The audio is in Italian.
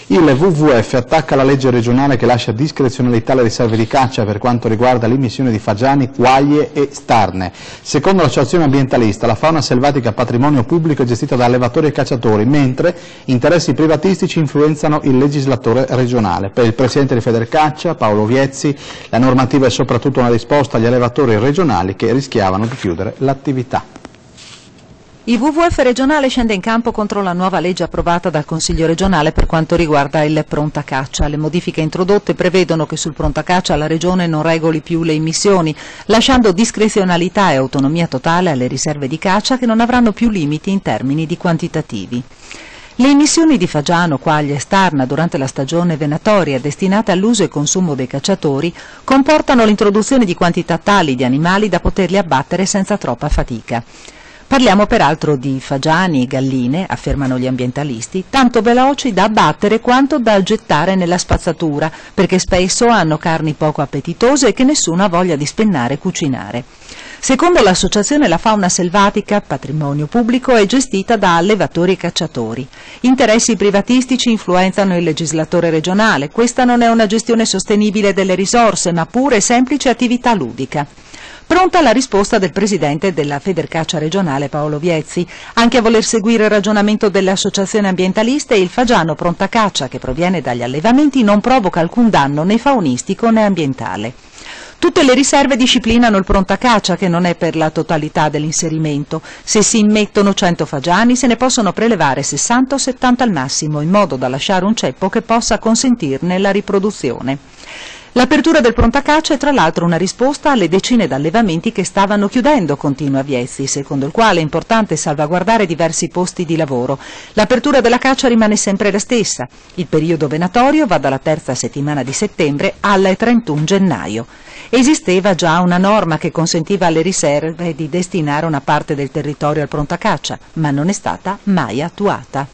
Il WWF attacca la legge regionale che lascia discrezionalità alle riserve di caccia per quanto riguarda l'immissione di fagiani, quaglie e starne. Secondo l'associazione ambientalista, la fauna selvatica patrimonio pubblico è gestita da allevatori e cacciatori, mentre interessi privatistici influenzano il legislatore regionale. Per il presidente di Federcaccia, Paolo Viezzi, la normativa è soprattutto una risposta agli allevatori regionali che rischiavano di chiudere l'attività. Il WWF regionale scende in campo contro la nuova legge approvata dal Consiglio regionale per quanto riguarda il prontacaccia. Le modifiche introdotte prevedono che sul prontacaccia la Regione non regoli più le immissioni, lasciando discrezionalità e autonomia totale alle riserve di caccia che non avranno più limiti in termini di quantitativi. Le immissioni di fagiano, quaglia e starna durante la stagione venatoria destinate all'uso e consumo dei cacciatori comportano l'introduzione di quantità tali di animali da poterli abbattere senza troppa fatica. Parliamo peraltro di fagiani e galline, affermano gli ambientalisti, tanto veloci da abbattere quanto da gettare nella spazzatura, perché spesso hanno carni poco appetitose e che nessuno ha voglia di spennare e cucinare. Secondo l'associazione la fauna selvatica, patrimonio pubblico, è gestita da allevatori e cacciatori. Interessi privatistici influenzano il legislatore regionale. Questa non è una gestione sostenibile delle risorse, ma pura e semplice attività ludica. Pronta la risposta del presidente della Federcaccia regionale Paolo Viezzi. Anche a voler seguire il ragionamento delle associazioni ambientaliste, il fagiano prontacaccia che proviene dagli allevamenti non provoca alcun danno né faunistico né ambientale. Tutte le riserve disciplinano il prontacaccia, che non è per la totalità dell'inserimento. Se si immettono 100 fagiani se ne possono prelevare 60 o 70 al massimo, in modo da lasciare un ceppo che possa consentirne la riproduzione. L'apertura del prontacaccia è tra l'altro una risposta alle decine di allevamenti che stavano chiudendo, continua Viezzi, secondo il quale è importante salvaguardare diversi posti di lavoro. L'apertura della caccia rimane sempre la stessa. Il periodo venatorio va dalla terza settimana di settembre al 31 gennaio. Esisteva già una norma che consentiva alle riserve di destinare una parte del territorio al prontacaccia, ma non è stata mai attuata.